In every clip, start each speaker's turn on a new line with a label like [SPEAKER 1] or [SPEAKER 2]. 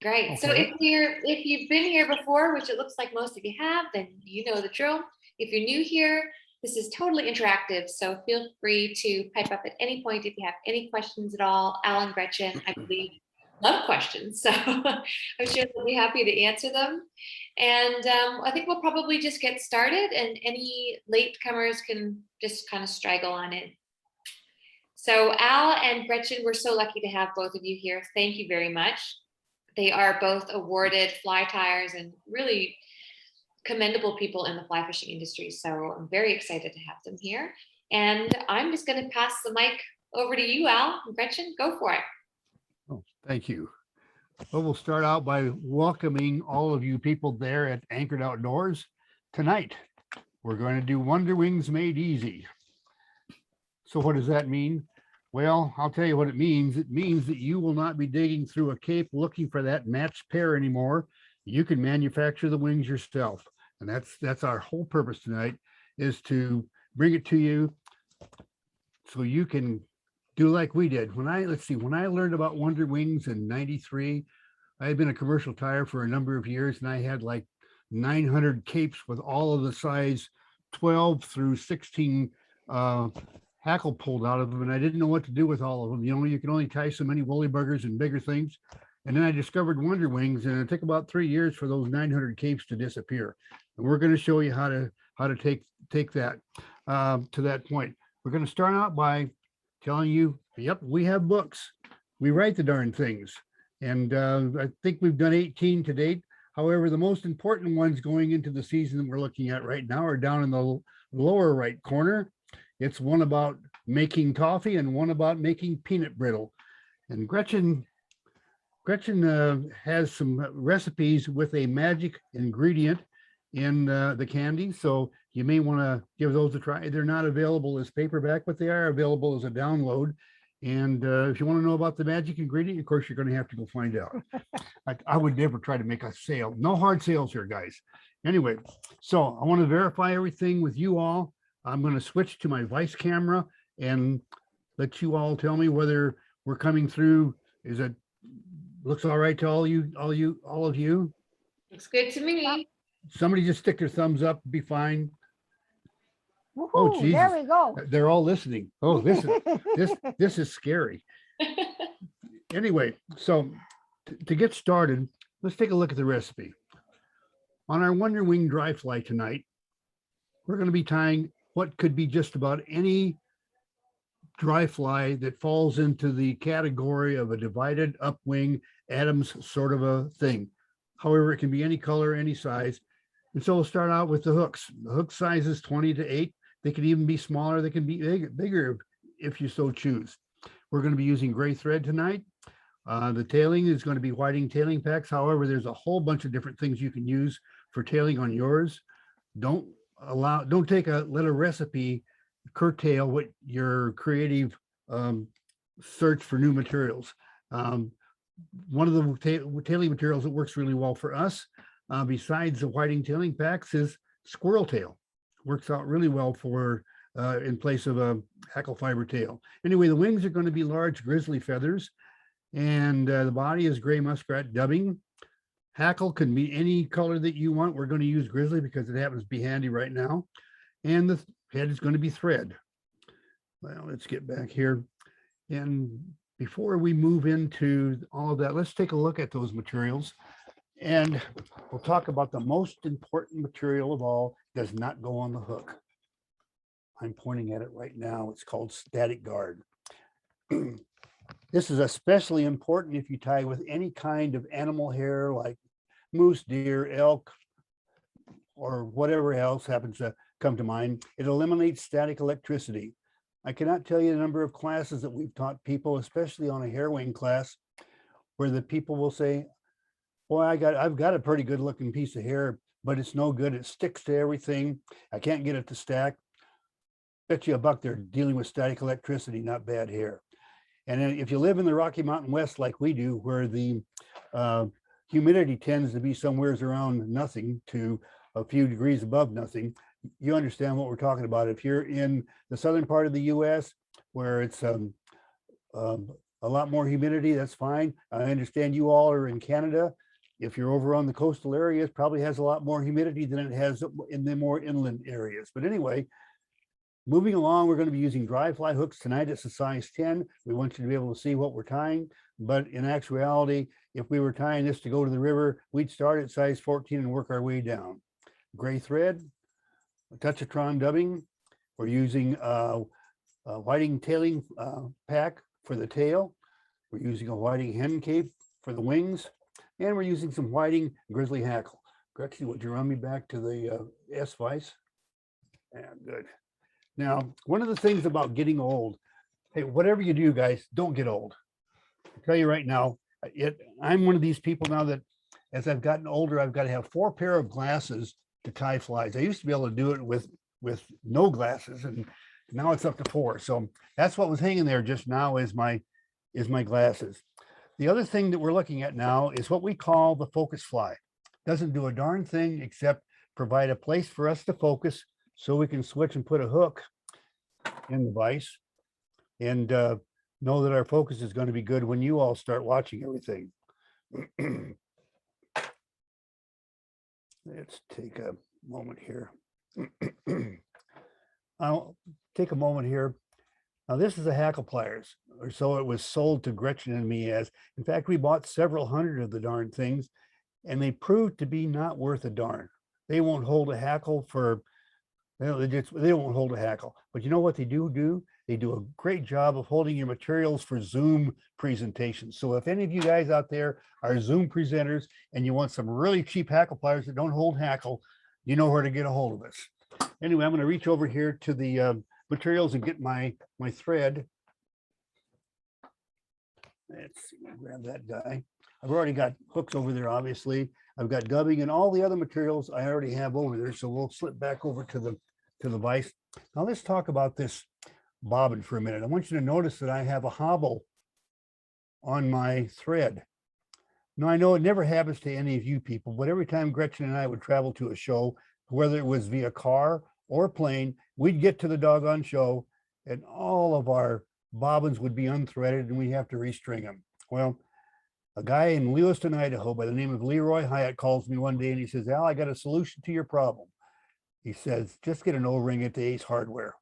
[SPEAKER 1] Great. So
[SPEAKER 2] Okay.
[SPEAKER 1] if you've been here before, which it looks like most of you have, then you know the drill. If you're new here, this is totally interactive. So feel free to pipe up at any point if you have any questions at all. Al and Gretchen, I believe, love questions. So I'm sure they'll be happy to answer them. And I think we'll probably just get started, and any latecomers can just kind of straggle on in. So Al and Gretchen, we're so lucky to have both of you here. Thank you very much. They are both awarded fly tyers and really commendable people in the fly fishing industry. So I'm very excited to have them here. And I'm just going to pass the mic over to you, Al. Gretchen, go for it.
[SPEAKER 2] Oh, thank you. Well, we'll start out by welcoming all of you people there at Anchored Outdoors. Tonight, we're going to do Wonder Wings Made Easy. So what does that mean? Well, I'll tell you what it means. It means that you will not be digging through a cape looking for that matched pair anymore. You can manufacture the wings yourself. And that's our whole purpose tonight, is to bring it to you so you can do like we did. When I learned about Wonder Wings in '93, I had been a commercial tire for a number of years, and I had like 900 capes with all of the size 12 through 16 hackle pulled out of them, and I didn't know what to do with all of them. You know, you can only tie so many woolly buggers and bigger things. And then I discovered Wonder Wings, and it took about 3 years for those 900 capes to disappear. And we're going to show you how to take that to that point. We're going to start out by telling you, yep, we have books. We write the darn things. And I think we've done 18 to date. However, the most important ones going into the season that we're looking at right now are down in the lower right corner. It's one about making toffee and one about making peanut brittle. And Gretchen has some recipes with a magic ingredient in the candy. So you may want to give those a try. They're not available as paperback, but they are available as a download. And if you want to know about the magic ingredient, of course, you're going to have to go find out. I would never try to make a sale. No hard sales here, guys. Anyway, so I want to verify everything with you all. I'm going to switch to my Vice camera and let you all tell me whether we're coming through. Is it looks all right to all of you?
[SPEAKER 1] Looks good to me.
[SPEAKER 2] Somebody just stick their thumbs up, be fine.
[SPEAKER 3] Oh, Jesus. There we go.
[SPEAKER 2] They're all listening. Oh, this is scary. Anyway, so to get started, let's take a look at the recipe. On our Wonder Wing dry fly tonight, we're going to be tying what could be just about any dry fly that falls into the category of a divided upwing Adams sort of a thing. However, it can be any color, any size. And so we'll start out with the hooks. The hook size is 20 to 8. They can even be smaller. They can be bigger if you so choose. We're going to be using gray thread tonight. The tailing is going to be whiting tailing packs. However, there's a whole bunch of different things you can use for tailing on yours. Don't let a recipe curtail what your creative search for new materials. One of the tailing materials that works really well for us, besides the whiting tailing packs, is squirrel tail. Works out really well for in place of a hackle fiber tail. Anyway, the wings are going to be large grizzly feathers, and the body is gray muskrat dubbing. Hackle can be any color that you want. We're going to use grizzly because it happens to be handy right now. And the head is going to be thread. Well, let's get back here. And before we move into all of that, let's take a look at those materials. And we'll talk about the most important material of all, does not go on the hook. I'm pointing at it right now. It's called static guard. This is especially important if you tie with any kind of animal hair like moose, deer, elk, or whatever else happens to come to mind. It eliminates static electricity. I cannot tell you the number of classes that we've taught people, especially on a hair wing class, where the people will say, boy, I've got a pretty good looking piece of hair, but it's no good. It sticks to everything. I can't get it to stack. Bet you $1 they're dealing with static electricity, not bad hair. And then if you live in the Rocky Mountain West like we do, where the humidity tends to be somewhere around nothing to a few degrees above nothing, you understand what we're talking about. If you're in the southern part of the US where it's a lot more humidity, that's fine. I understand you all are in Canada. If you're over on the coastal areas, probably has a lot more humidity than it has in the more inland areas. But anyway, moving along, we're going to be using dry fly hooks tonight. It's a size 10. We want you to be able to see what we're tying. But in actuality, if we were tying this to go to the river, we'd start at size 14 and work our way down. Gray thread, a touch-a-tron dubbing. We're using a whiting tailing pack for the tail. We're using a whiting hen cape for the wings. And we're using some whiting grizzly hackle. Gretchen, would you run me back to the S vise? Yeah, good. Now, one of the things about getting old, hey, whatever you do, guys, don't get old. I tell you right now, I'm one of these people now that as I've gotten older, I've got to have 4 pair of glasses to tie flies. I used to be able to do it with no glasses, and now it's up to 4. So that's what was hanging there just now is my glasses. The other thing that we're looking at now is what we call the focus fly. Doesn't do a darn thing except provide a place for us to focus so we can switch and put a hook in the vise and know that our focus is going to be good when you all start watching everything. Let's take a moment here. I'll take a moment here. Now, this is a hackle pliers, or so it was sold to Gretchen and me as. In fact, we bought several hundred of the darn things, and they proved to be not worth a darn. They won't hold a hackle for, they won't hold a hackle. But you know what they do? They do a great job of holding your materials for Zoom presentations. So if any of you guys out there are Zoom presenters and you want some really cheap hackle pliers that don't hold hackle, you know where to get a hold of us. Anyway, I'm going to reach over here to the materials and get my thread. Let's see, grab that guy. I've already got hooks over there, obviously. I've got dubbing and all the other materials I already have over there. So we'll slip back over to the vise. Now let's talk about this bobbin for a minute. I want you to notice that I have a hobble on my thread. Now, I know it never happens to any of you people, but every time Gretchen and I would travel to a show, whether it was via car or plane, we'd get to the doggone show and all of our bobbins would be unthreaded and we have to restring them. Well, a guy in Lewiston, Idaho by the name of Leroy Hyatt calls me one day and he says, Al, I got a solution to your problem. He says, just get an O-ring at the Ace Hardware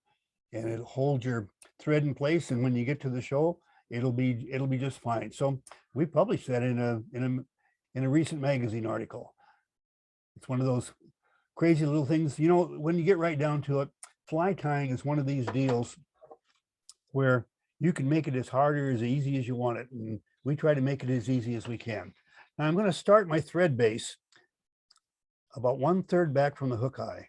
[SPEAKER 2] and it'll hold your thread in place. And when you get to the show, it'll be just fine. So we published that in a recent magazine article. It's one of those crazy little things. You know, when you get right down to it, fly tying is one of these deals where you can make it as hard or as easy as you want it. And we try to make it as easy as we can. Now I'm going to start my thread base about 1/3 back from the hook eye.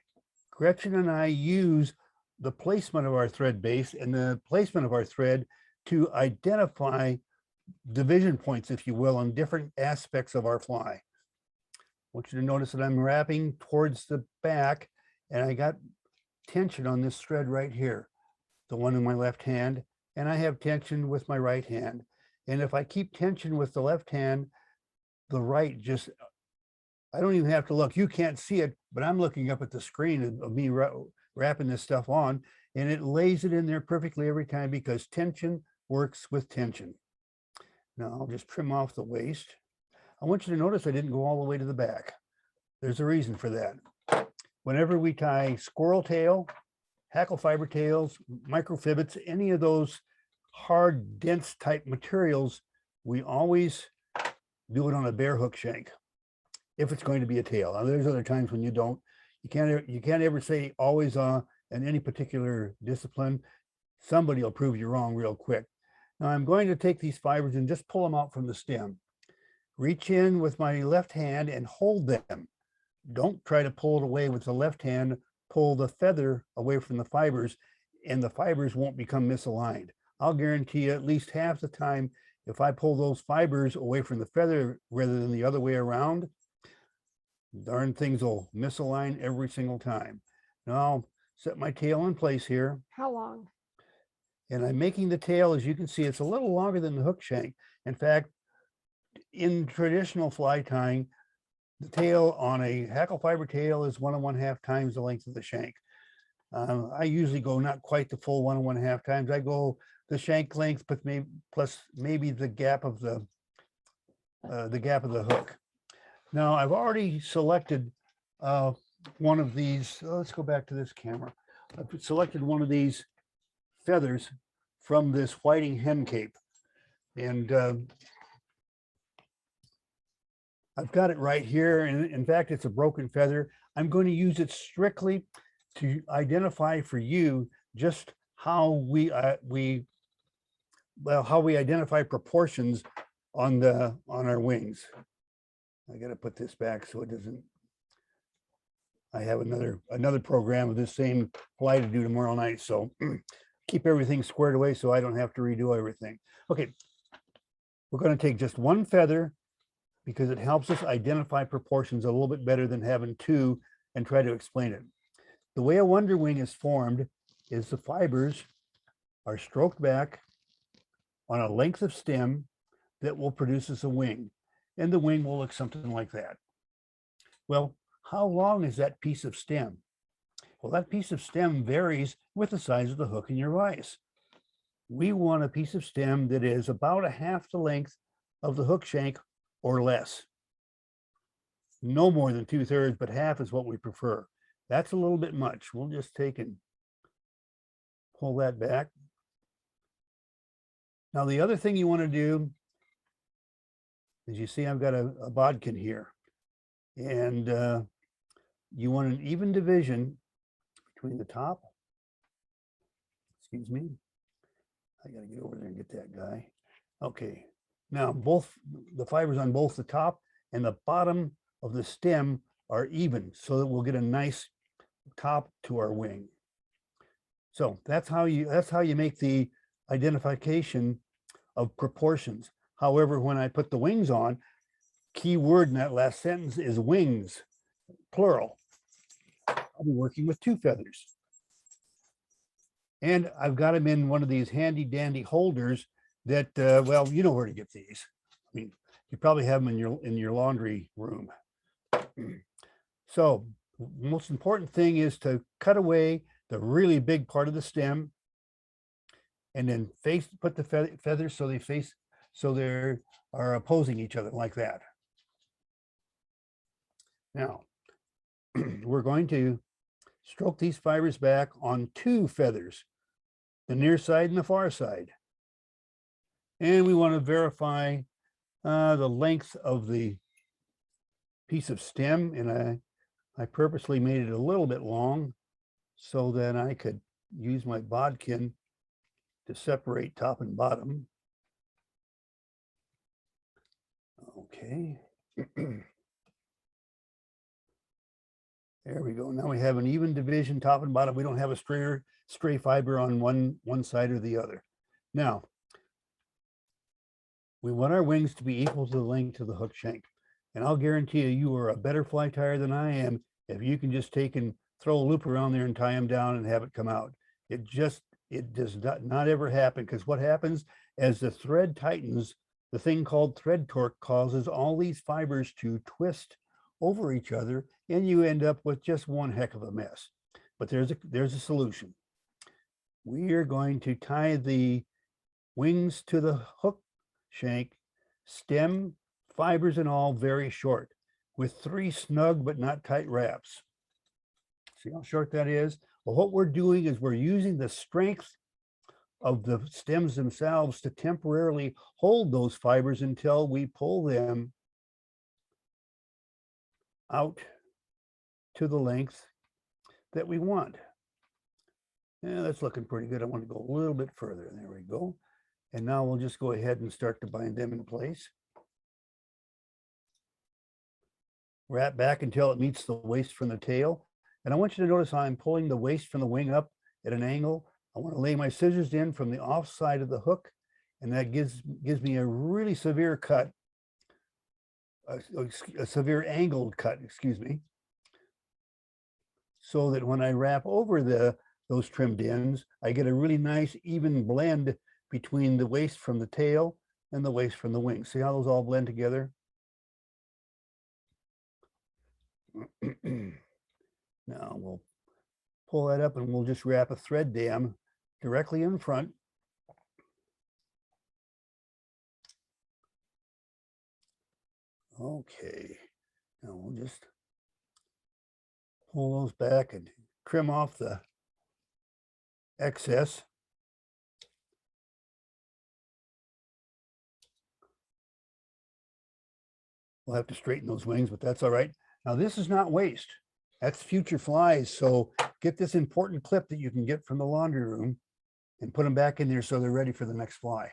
[SPEAKER 2] Gretchen and I use the placement of our thread base and the placement of our thread to identify division points, if you will, on different aspects of our fly. I want you to notice that I'm wrapping towards the back and I got tension on this thread right here, the one in my left hand, and I have tension with my right hand. And if I keep tension with the left hand, the right just, I don't even have to look. You can't see it, but I'm looking up at the screen of me wrapping this stuff on, and it lays it in there perfectly every time because tension works with tension. Now I'll just trim off the waist. I want you to notice I didn't go all the way to the back. There's a reason for that. Whenever we tie squirrel tail, hackle fiber tails, microfibbets, any of those hard, dense type materials, we always do it on a bare hook shank if it's going to be a tail. Now, there's other times when you don't. You can't ever say always in any particular discipline. Somebody will prove you wrong real quick. Now I'm going to take these fibers and just pull them out from the stem. Reach in with my left hand and hold them. Don't try to pull it away with the left hand. Pull the feather away from the fibers and the fibers won't become misaligned. I'll guarantee you at least half the time, if I pull those fibers away from the feather rather than the other way around, darn things will misalign every single time. Now I'll set my tail in place here.
[SPEAKER 3] How long?
[SPEAKER 2] And I'm making the tail, as you can see, it's a little longer than the hook shank. In fact, in traditional fly tying, the tail on a hackle fiber tail is 1 1/2 times the length of the shank. I usually go not quite the full 1 1/2 times. I go shank length, but maybe plus maybe the gap of the hook. Now I've already selected one of these. Let's go back to this camera. I've selected one of these feathers from this whiting hen cape, and I've got it right here. And in fact, it's a broken feather. I'm going to use it strictly to identify for you just how we identify proportions on our wings. I got to put this back so it doesn't. I have another program of this same fly to do tomorrow night, so keep everything squared away so I don't have to redo everything. Okay, we're going to take just one feather because it helps us identify proportions a little bit better than having two and try to explain it. The way a wonder wing is formed is the fibers are stroked back on a length of stem that will produce us a wing, and the wing will look something like that. Well, how long is that piece of stem? Well, that piece of stem varies with the size of the hook in your vise. We want a piece of stem that is about a half the length of the hook shank or less. No more than 2/3, but half is what we prefer. That's a little bit much. We'll just take and pull that back. Now, the other thing you want to do is, you see I've got a bodkin here, and you want an even division between the top. Excuse me. I got to get over there and get that guy. Okay. Now, both the fibers on both the top and the bottom of the stem are even, so that we'll get a nice top to our wing. So that's how you make the identification of proportions. However, when I put the wings on, key word in that last sentence is wings, plural. I'll be working with two feathers. And I've got them in one of these handy dandy holders that, well, you know where to get these. I mean, you probably have them in your laundry room. So the most important thing is to cut away the really big part of the stem, and then put the feathers so they are opposing each other like that. Now, we're going to stroke these fibers back on two feathers, the near side and the far side. And we want to verify the length of the piece of stem, and I purposely made it a little bit long so that I could use my bodkin to separate top and bottom. Okay. There we go. Now we have an even division, top and bottom. We don't have a stray fiber on one side or the other. Now, we want our wings to be equal to the length of the hook shank. And I'll guarantee you are a better fly tyer than I am if you can just take and throw a loop around there and tie them down and have it come out. It does not ever happen, because what happens as the thread tightens, the thing called thread torque causes all these fibers to twist over each other, and you end up with just one heck of a mess. But there's a solution. We are going to tie the wings to the hook shank, stem, fibers and all, very short, with 3 snug but not tight wraps. See how short that is? Well, what we're doing is we're using the strength of the stems themselves to temporarily hold those fibers until we pull them out to the length that we want. Yeah, that's looking pretty good. I want to go a little bit further. There we go. And now we'll just go ahead and start to bind them in place. Wrap back until it meets the waist from the tail. And I want you to notice how I'm pulling the waist from the wing up at an angle. I want to lay my scissors in from the off side of the hook, and that gives me a really severe cut, a severe angled cut, excuse me, so that when I wrap over those trimmed ends, I get a really nice even blend between the waist from the tail and the waist from the wing. See how those all blend together? Now we'll pull that up and we'll just wrap a thread dam directly in front Okay. Now we'll just pull those back and trim off the excess. We'll have to straighten those wings, but that's all right. Now this is not waste. That's future flies. So get this important clip that you can get from the laundry room and put them back in there so they're ready for the next fly.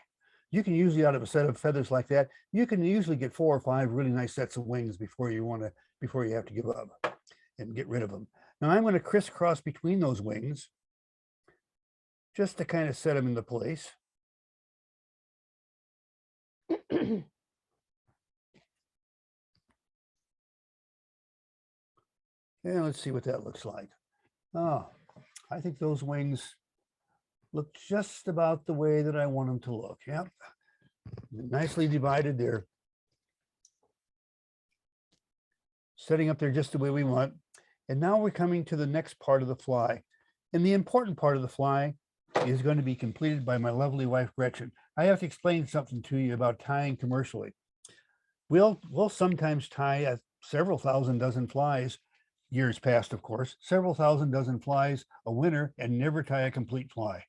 [SPEAKER 2] You can usually, out of a set of feathers like that, you can usually get 4 or 5 really nice sets of wings before you have to give up and get rid of them. Now I'm going to crisscross between those wings just to kind of set them into place. And let's see what that looks like. Oh, I think those wings look just about the way that I want them to look. Yep. Nicely divided there. Setting up there just the way we want. And now we're coming to the next part of the fly. And the important part of the fly is going to be completed by my lovely wife, Gretchen. I have to explain something to you about tying commercially. We'll sometimes tie several thousand dozen flies, years past, of course, several thousand dozen flies a winter and never tie a complete fly.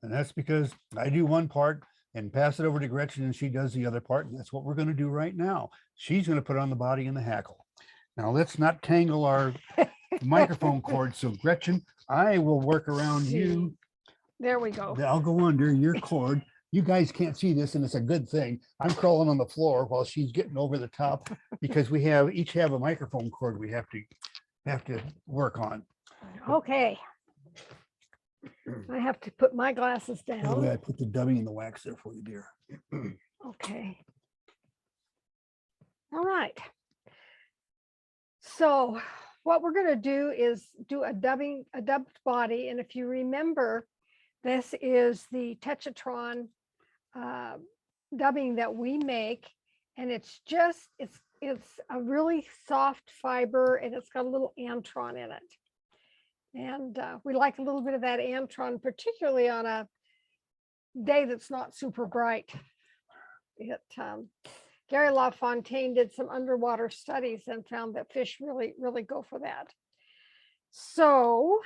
[SPEAKER 2] And that's because I do one part and pass it over to Gretchen and she does the other part. And that's what we're going to do right now. She's going to put on the body and the hackle. Now let's not tangle our microphone cord. So Gretchen, I will work around you.
[SPEAKER 3] There we go.
[SPEAKER 2] I'll go under your cord. You guys can't see this, and it's a good thing. I'm crawling on the floor while she's getting over the top because we each have a microphone cord we have to work on.
[SPEAKER 3] Okay. I have to put my glasses
[SPEAKER 2] By the
[SPEAKER 3] down.
[SPEAKER 2] way, I put the dummy in the wax there for you, dear.
[SPEAKER 3] Okay. All right. So what we're going to do is do a dubbed body. And if you remember, this is the Tetratron dubbing that we make. And it's a really soft fiber and it's got a little antron in it. And we like a little bit of that antron, particularly on a day that's not super bright. Gary LaFontaine did some underwater studies and found that fish really, really go for that. So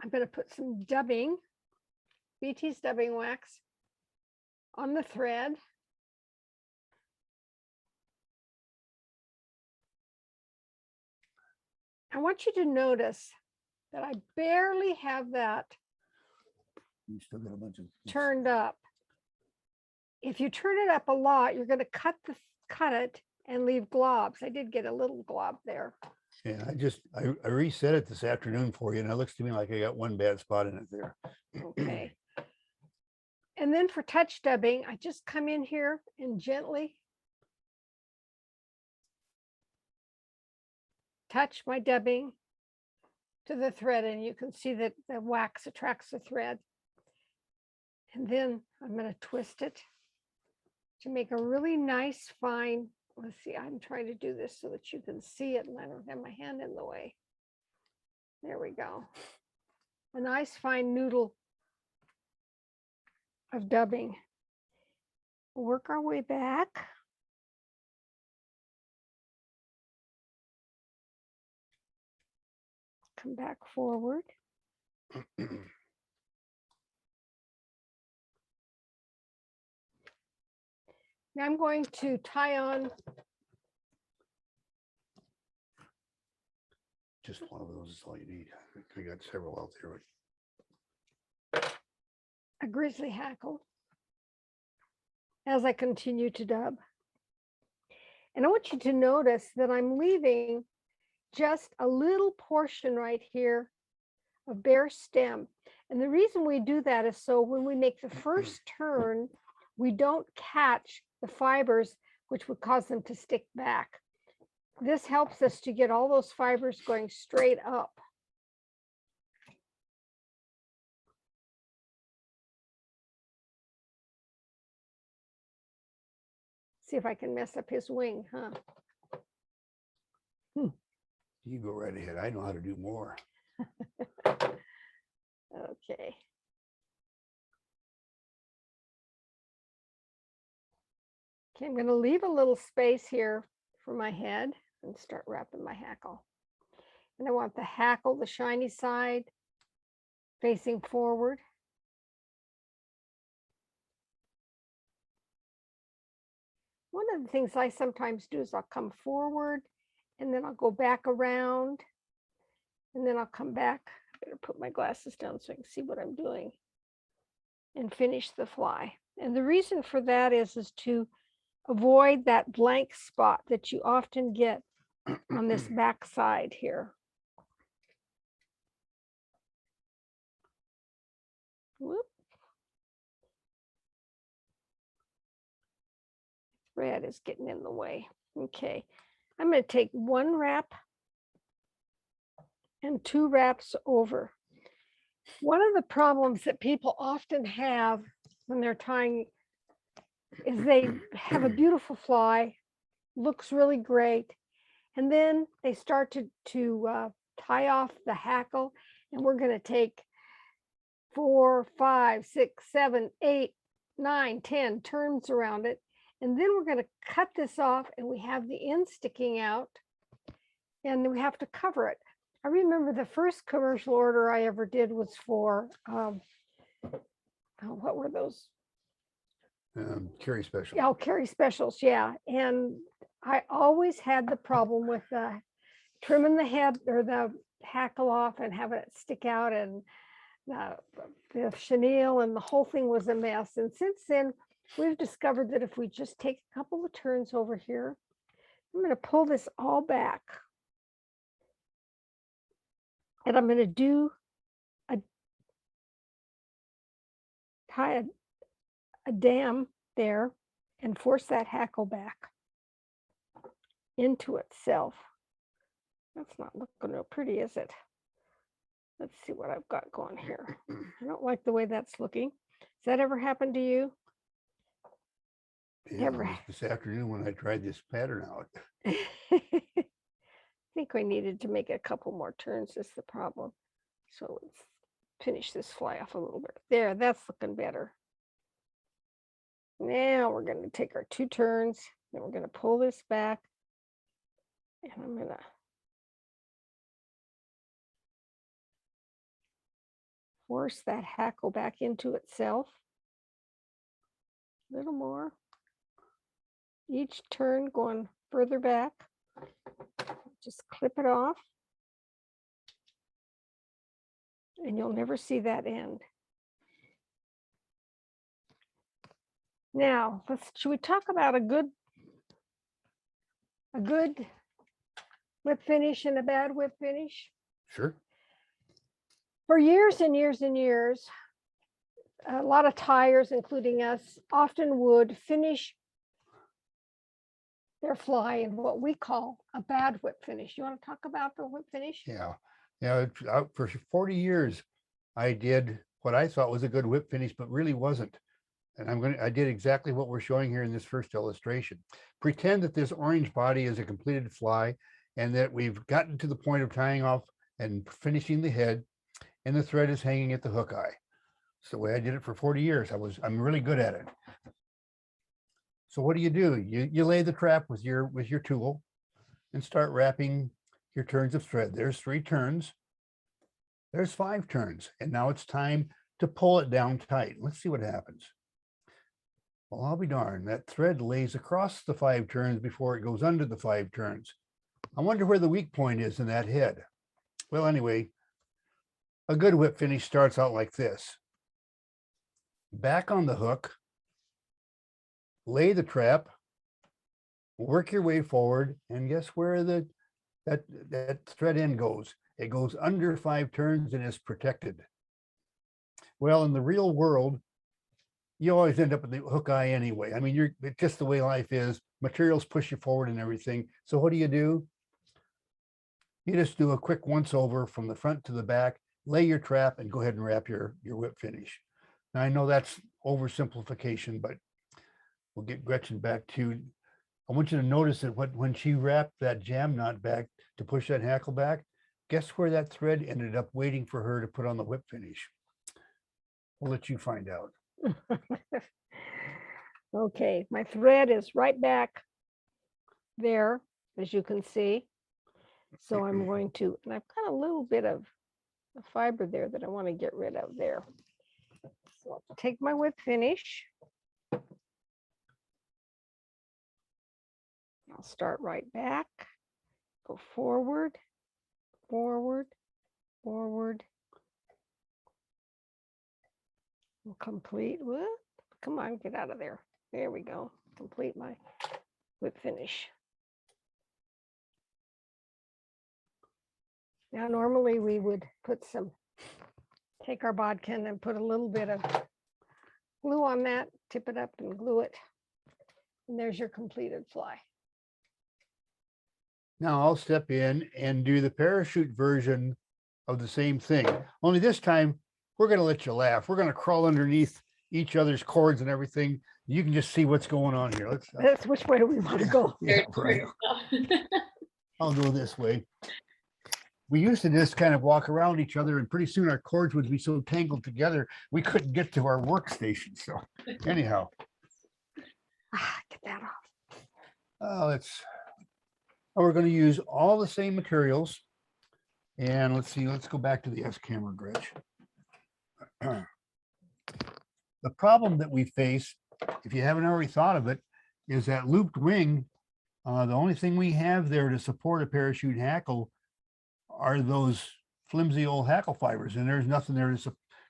[SPEAKER 3] I'm going to put some dubbing, BT's dubbing wax on the thread. I want you to notice that I barely have that
[SPEAKER 2] You still got a bunch of
[SPEAKER 3] turned up. If you turn it up a lot, you're going to cut it and leave globs. I did get a little glob there.
[SPEAKER 2] Yeah, I reset it this afternoon for you, and it looks to me like I got one bad spot in it there.
[SPEAKER 3] Okay. And then for touch dubbing, I just come in here and gently touch my dubbing to the thread, and you can see that the wax attracts the thread. And then I'm going to twist it to make a really nice fine, let's see, I'm trying to do this so that you can see it and I don't have my hand in the way. There we go. A nice fine noodle of dubbing. We'll work our way back. Come back forward. Now I'm going to tie on
[SPEAKER 2] Just one of those is all you need. I got several out there.
[SPEAKER 3] a grizzly hackle as I continue to dub. And I want you to notice that I'm leaving just a little portion right here of bare stem. And the reason we do that is so when we make the first turn, we don't catch the fibers, which would cause them to stick back. This helps us to get all those fibers going straight up. See if I can mess up his wing, huh?
[SPEAKER 2] You go right ahead. I know how to do more.
[SPEAKER 3] Okay. Okay, I'm going to leave a little space here for my head and start wrapping my hackle. And I want the hackle, the shiny side, facing forward. One of the things I sometimes do is I'll come forward and then I'll go back around and then I'll come back. I better put my glasses down so I can see what I'm doing and finish the fly. And the reason for that is to avoid that blank spot that you often get on this back side here. Whoop. Thread is getting in the way. Okay, I'm going to take one wrap and two wraps over. One of the problems that people often have when they're tying is they have a beautiful fly, looks really great, and then they start to tie off the hackle, and we're going to take 4, 5, 6, 7, 8, 9, 10 turns around it. And then we're going to cut this off and we have the end sticking out and we have to cover it. I remember the first commercial order I ever did was for, what were those?
[SPEAKER 2] Carry special.
[SPEAKER 3] Oh, carry specials, yeah. And I always had the problem with trimming the head or the hackle off and having it stick out, and the chenille and the whole thing was a mess. And since then, we've discovered that if we just take a couple of turns over here, I'm going to pull this all back. And I'm going to do tie a dam there and force that hackle back into itself. That's not looking real pretty, is it? Let's see what I've got going here. I don't like the way that's looking. Has that ever happened to you?
[SPEAKER 2] Yeah, it was this afternoon when I tried this pattern out.
[SPEAKER 3] I think we needed to make a couple more turns is the problem. So let's finish this fly off a little bit. There, that's looking better. Now we're going to take our 2 turns, then we're going to pull this back, and I'm going to force that hackle back into itself. A little more. Each turn going further back. Just clip it off. And you'll never see that end. Now, should we talk about a good whip finish and a bad whip finish?
[SPEAKER 2] Sure.
[SPEAKER 3] For years and years and years, a lot of tyers, including us, often would finish their fly in what we call a bad whip finish. You want to talk about the whip finish?
[SPEAKER 2] Yeah. Yeah. For 40 years, I did what I thought was a good whip finish, but really wasn't. And I did exactly what we're showing here in this first illustration. Pretend that this orange body is a completed fly and that we've gotten to the point of tying off and finishing the head, and the thread is hanging at the hook eye. It's the way I did it for 40 years. I'm really good at it. So what do? You lay the trap with your tool and start wrapping your turns of thread. There's 3 turns. There's 5 turns. And now it's time to pull it down tight. Let's see what happens. Well, I'll be darned. That thread lays across the 5 turns before it goes under the 5 turns. I wonder where the weak point is in that head. Well, anyway, a good whip finish starts out like this. Back on the hook, lay the trap, work your way forward, and guess where that thread end goes? It goes under 5 turns and is protected. Well, in the real world, you always end up in the hook eye anyway. I mean, it's just the way life is. Materials push you forward and everything. So what do? You just do a quick once over from the front to the back, lay your trap, and go ahead and wrap your whip finish. Now, I know that's oversimplification, but we'll get Gretchen back to. I want you to notice that when she wrapped that jam knot back to push that hackle back, guess where that thread ended up waiting for her to put on the whip finish? We'll let you find out.
[SPEAKER 3] Okay, my thread is right back there, as you can see. So I'm going to, and I've got a little bit of a fiber there that I want to get rid of there. So I'll take my whip finish. I'll start right back, go forward, forward, forward. We'll complete, whoop, come on, get out of there. There we go, complete my whip finish. Now, normally we would put take our bodkin and put a little bit of glue on that, tip it up and glue it. And there's your completed fly.
[SPEAKER 2] Now I'll step in and do the parachute version of the same thing. Only this time, we're going to let you laugh. We're going to crawl underneath each other's cords and everything. You can just see what's going on here. Let's.
[SPEAKER 3] That's which way do we want to go?
[SPEAKER 2] Yeah, right. I'll go this way. We used to just kind of walk around each other, and pretty soon our cords would be so tangled together we couldn't get to our workstation. So, anyhow,
[SPEAKER 3] Get that off.
[SPEAKER 2] we're going to use all the same materials. And let's see, let's go back to the S camera, Gretch. The problem that we face, if you haven't already thought of it, is that looped wing. The only thing we have there to support a parachute hackle are those flimsy old hackle fibers, and there's nothing there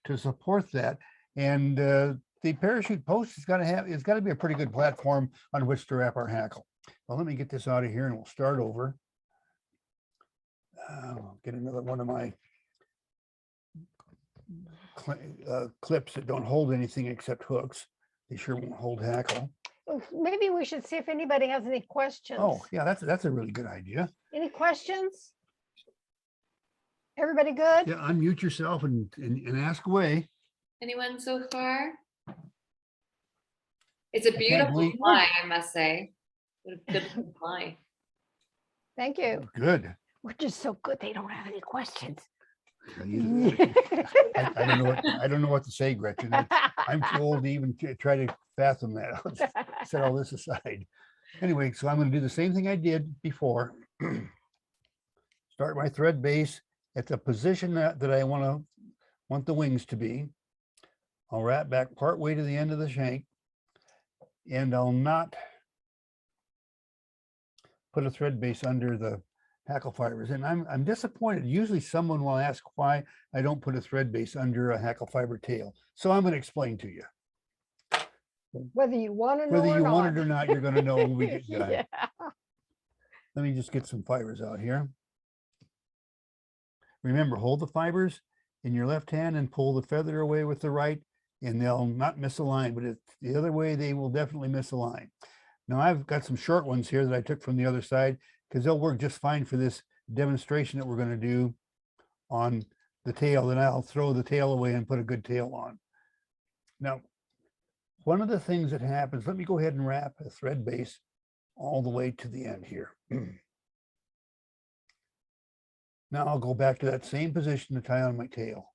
[SPEAKER 2] to support that. And the parachute post it's got to be a pretty good platform on which to wrap our hackle. Well, let me get this out of here and we'll start over. Get another one of my clips that don't hold anything except hooks. They sure won't hold hackle.
[SPEAKER 3] Maybe we should see if anybody has any questions.
[SPEAKER 2] Oh, yeah, that's a really good idea.
[SPEAKER 3] Any questions? Everybody good?
[SPEAKER 2] Yeah, unmute yourself and ask away.
[SPEAKER 1] Anyone so far? It's a
[SPEAKER 2] can't
[SPEAKER 1] beautiful
[SPEAKER 2] believe-
[SPEAKER 1] fly, I must say. What a good fly.
[SPEAKER 3] Thank you.
[SPEAKER 2] Good.
[SPEAKER 3] We're just so good. They don't have any questions.
[SPEAKER 2] I don't know what to say, Gretchen. I'm too old to even try to fathom that. I'll just set all this aside. Anyway, so I'm going to do the same thing I did before. Start my thread base at the position that I want the wings to be. I'll wrap back part way to the end of the shank, and I'll not put a thread base under the hackle fibers. And I'm disappointed. Usually someone will ask why I don't put a thread base under a hackle fiber tail. So I'm going to explain to you.
[SPEAKER 3] Whether you want to know
[SPEAKER 2] Whether
[SPEAKER 3] or
[SPEAKER 2] you
[SPEAKER 3] not.
[SPEAKER 2] want it or not, you're going to know when we get done.
[SPEAKER 3] Yeah.
[SPEAKER 2] Let me just get some fibers out here. Remember, hold the fibers in your left hand and pull the feather away with the right, and they'll not misalign, but the other way, they will definitely misalign. Now, I've got some short ones here that I took from the other side because they'll work just fine for this demonstration that we're going to do on the tail. Then I'll throw the tail away and put a good tail on. Now, one of the things that happens, let me go ahead and wrap a thread base all the way to the end here. Now I'll go back to that same position to tie on my tail.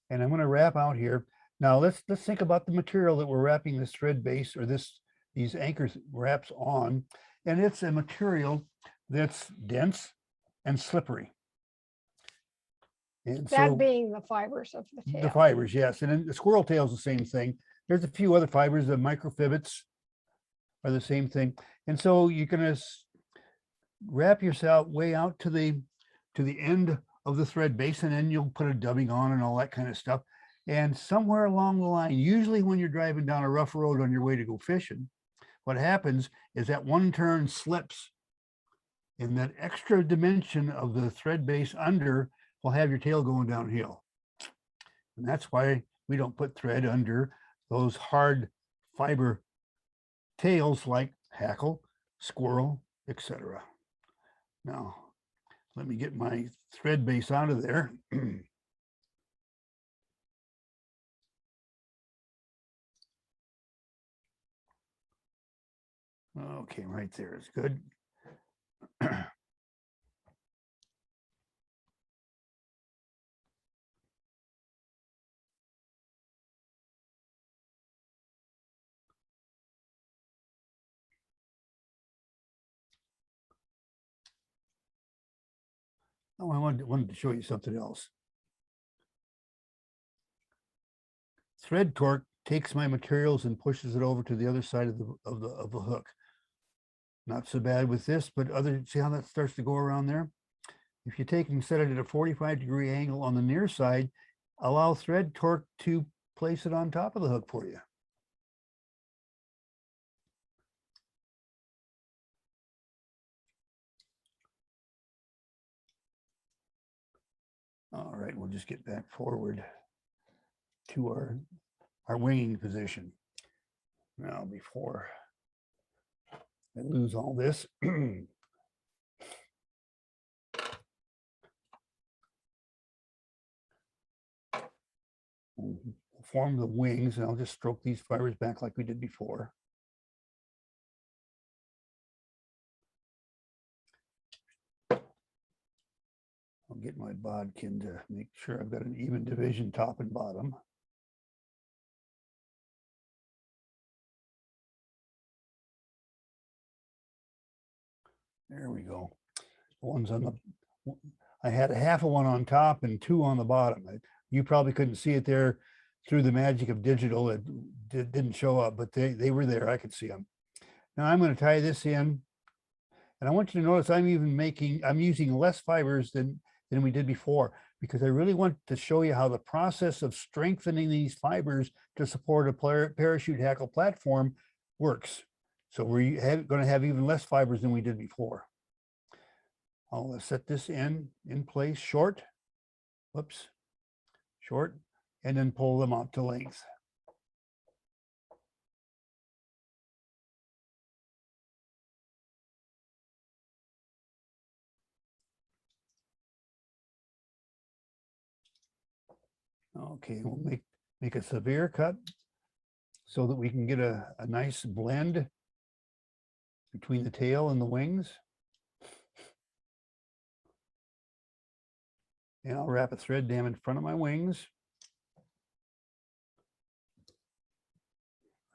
[SPEAKER 2] And I'm going to wrap out here. Now let's think about the material that we're wrapping this thread base or these anchors wraps on. And it's a material that's dense and slippery. And
[SPEAKER 3] That
[SPEAKER 2] so,
[SPEAKER 3] being the fibers of the tail.
[SPEAKER 2] the fibers, yes. And then the squirrel tail is the same thing. There's a few other fibers, the microfibets are the same thing. And so you're going to wrap yourself way out to the end of the thread base, and then you'll put a dubbing on and all that kind of stuff. And somewhere along the line, usually when you're driving down a rough road on your way to go fishing, what happens is that one turn slips, and that extra dimension of the thread base under will have your tail going downhill. And that's why we don't put thread under those hard fiber tails like hackle, squirrel, etc. Now, let me get my thread base out of there. Okay, right there is good. Oh, I wanted to show you something else. Thread torque takes my materials and pushes it over to the other side of the hook. Not so bad with this, but see how that starts to go around there? If you take and set it at a 45-degree angle on the near side, allow thread torque to place it on top of the hook for you. All right, we'll just get back forward to our winging position. Now, before I lose all this, we'll form the wings, and I'll just stroke these fibers back like we did before. I'll get my bodkin to make sure I've got an even division top and bottom. There we go. The ones on the, I had a half of one on top and two on the bottom. You probably couldn't see it there through the magic of digital. It didn't show up, but they were there. I could see them. Now I'm going to tie this in, and I want you to notice I'm using less fibers than we did before, because I really want to show you how the process of strengthening these fibers to support a parachute hackle platform works. So we're going to have even less fibers than we did before. I'll set this in place short, whoops, short, and then pull them out to length. Okay, we'll make a severe cut so that we can get a nice blend between the tail and the wings. And I'll wrap a thread dam in front of my wings.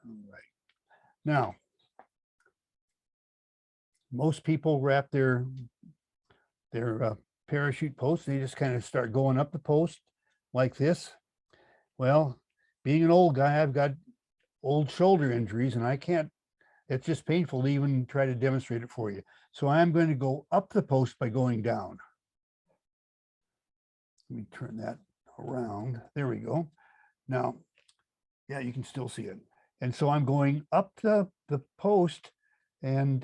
[SPEAKER 2] All right. Now, most people wrap their parachute posts. They just kind of start going up the post like this. Well, being an old guy, I've got old shoulder injuries, and I can't, it's just painful to even try to demonstrate it for you. So I'm going to go up the post by going down. Let me turn that around. There we go. Now, yeah, you can still see it. And so I'm going up the post and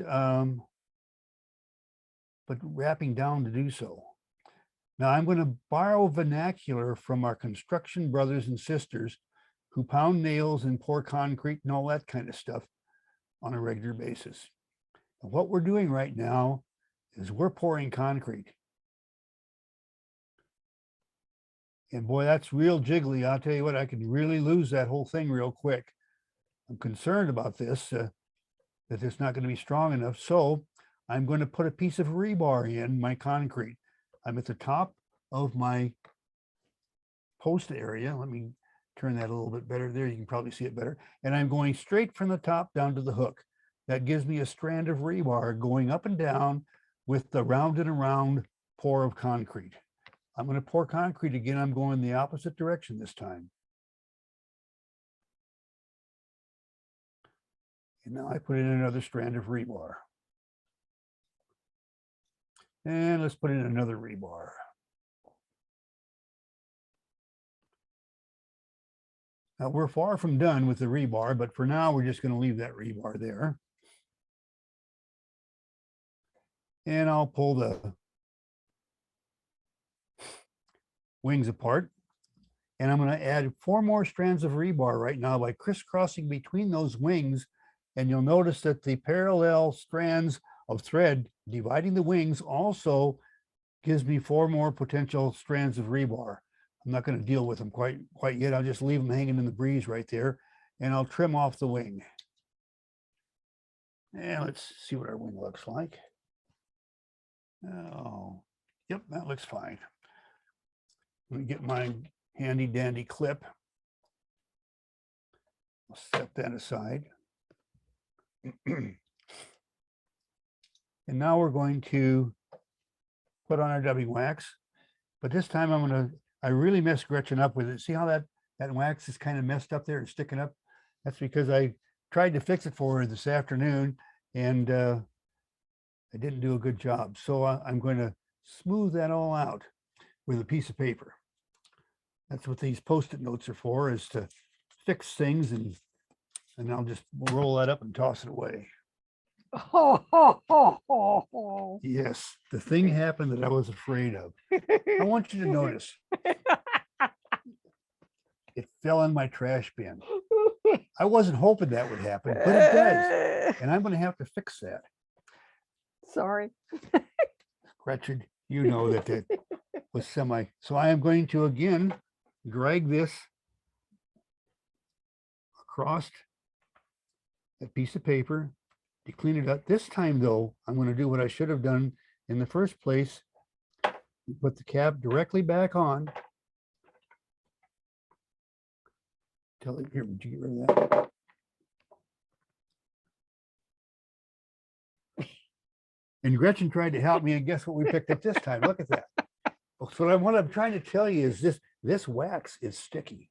[SPEAKER 2] but wrapping down to do so. Now I'm going to borrow vernacular from our construction brothers and sisters who pound nails and pour concrete and all that kind of stuff on a regular basis. And what we're doing right now is we're pouring concrete. And boy, that's real jiggly. I'll tell you what, I could really lose that whole thing real quick. I'm concerned about this, that it's not going to be strong enough. So I'm going to put a piece of rebar in my concrete. I'm at the top of my post area. Let me turn that a little bit better there. You can probably see it better. And I'm going straight from the top down to the hook. That gives me a strand of rebar going up and down with the round and around pour of concrete. I'm going to pour concrete again. I'm going the opposite direction this time. And now I put in another strand of rebar. And let's put in another rebar. Now we're far from done with the rebar, but for now we're just going to leave that rebar there. And I'll pull the wings apart. And I'm going to add 4 more strands of rebar right now by crisscrossing between those wings. And you'll notice that the parallel strands of thread dividing the wings also gives me 4 more potential strands of rebar. I'm not going to deal with them quite yet. I'll just leave them hanging in the breeze right there, and I'll trim off the wing. And let's see what our wing looks like. Oh, yep, that looks fine. Let me get my handy dandy clip. I'll set that aside. And now we're going to put on our dubbing wax. But this time I really messed Gretchen up with it. See how that wax is kind of messed up there and sticking up? That's because I tried to fix it for her this afternoon and I didn't do a good job. So I'm going to smooth that all out with a piece of paper. That's what these Post-it notes are for, is to fix things, and I'll just roll that up and toss it away. Yes, the thing happened that I was afraid of. I want you to notice it fell in my trash bin. I wasn't hoping that would happen, but it does. And I'm going to have to fix that.
[SPEAKER 3] Sorry.
[SPEAKER 2] Gretchen, you know that it was semi. So I am going to again drag this across that piece of paper to clean it up. This time, though, I'm going to do what I should have done in the first place. Put the cap directly back on. Tell it here, would you get rid of that? And Gretchen tried to help me, and guess what we picked up this time? Look at that. So what I'm trying to tell you is this wax is sticky.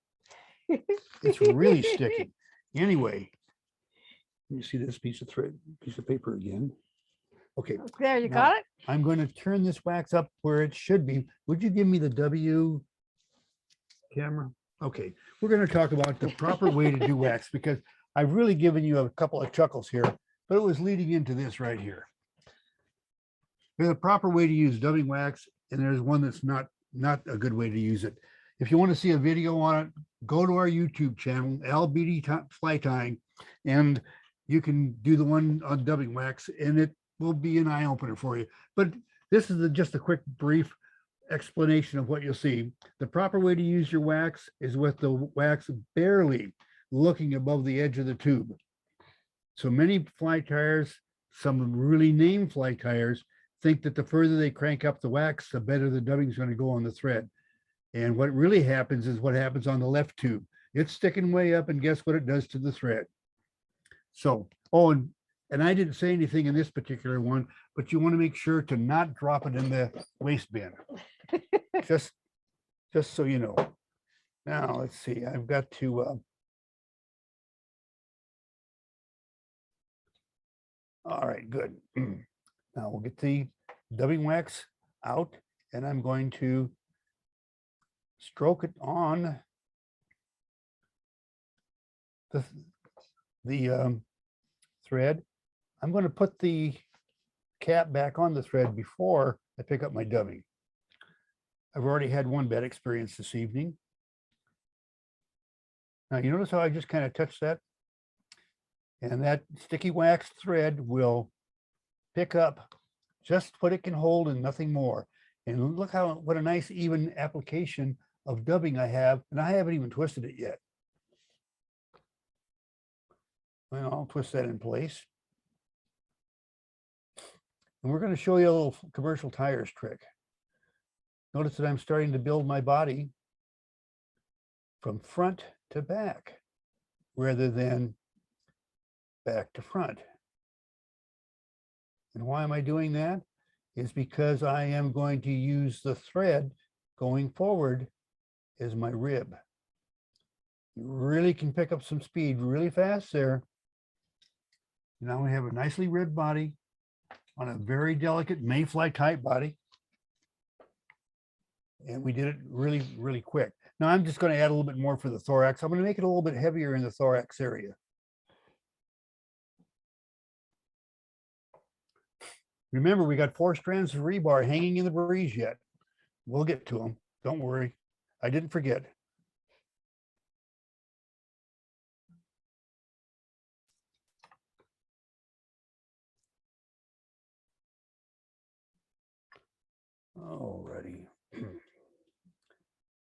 [SPEAKER 2] It's really sticky. Anyway, let me see this piece of paper again. Okay.
[SPEAKER 3] There, you
[SPEAKER 2] now,
[SPEAKER 3] got it?
[SPEAKER 2] I'm going to turn this wax up where it should be. Would you give me the W camera? Okay, we're going to talk about the proper way to do wax, because I've really given you a couple of chuckles here, but it was leading into this right here. There's a proper way to use dubbing wax, and there's one that's not a good way to use it. If you want to see a video on it, go to our YouTube channel, LBD Fly Tying, and you can do the one on dubbing wax, and it will be an eye opener for you. But this is just a quick, brief explanation of what you'll see. The proper way to use your wax is with the wax barely looking above the edge of the tube. So many fly tyers, some really named fly tyers, think that the further they crank up the wax, the better the dubbing is going to go on the thread. And what really happens is what happens on the left tube. It's sticking way up, and guess what it does to the thread? So, and I didn't say anything in this particular one, but you want to make sure to not drop it in the waste bin. just so you know. Now, let's see, I've got to, all right, good. Now we'll get the dubbing wax out, and I'm going to stroke it on the thread. I'm going to put the cap back on the thread before I pick up my dubbing. I've already had one bad experience this evening. Now, you notice how I just kind of touched that? And that sticky wax thread will pick up just what it can hold and nothing more. And look what a nice even application of dubbing I have, and I haven't even twisted it yet. Well, I'll twist that in place. And we're going to show you a little commercial tires trick. Notice that I'm starting to build my body from front to back rather than back to front. And why am I doing that? Is because I am going to use the thread going forward as my rib. You really can pick up some speed really fast there. Now we have a nicely ribbed body on a very delicate mayfly type body. And we did it really, really quick. Now I'm just going to add a little bit more for the thorax. I'm going to make it a little bit heavier in the thorax area. Remember, we got 4 strands of rebar hanging in the breeze yet. We'll get to them. Don't worry. I didn't forget. Alrighty.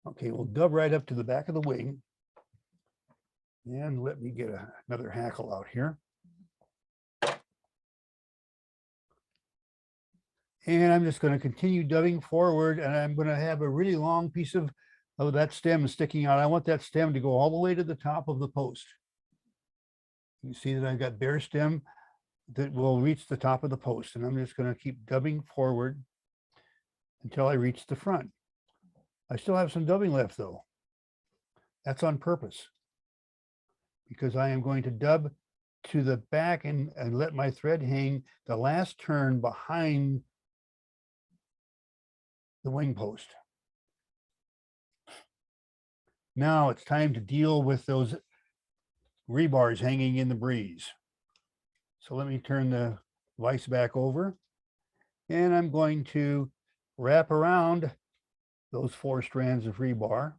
[SPEAKER 2] Okay, we'll dub right up to the back of the wing. And let me get another hackle out here. And I'm just going to continue dubbing forward, and I'm going to have a really long piece of that stem sticking out. I want that stem to go all the way to the top of the post. You see that I've got bare stem that will reach the top of the post, and I'm just going to keep dubbing forward. until I reach the front. I still have some dubbing left though. That's on purpose because I am going to dub to the back and let my thread hang the last turn behind the wing post. Now it's time to deal with those rebars hanging in the breeze. So let me turn the vise back over and I'm going to wrap around those 4 strands of rebar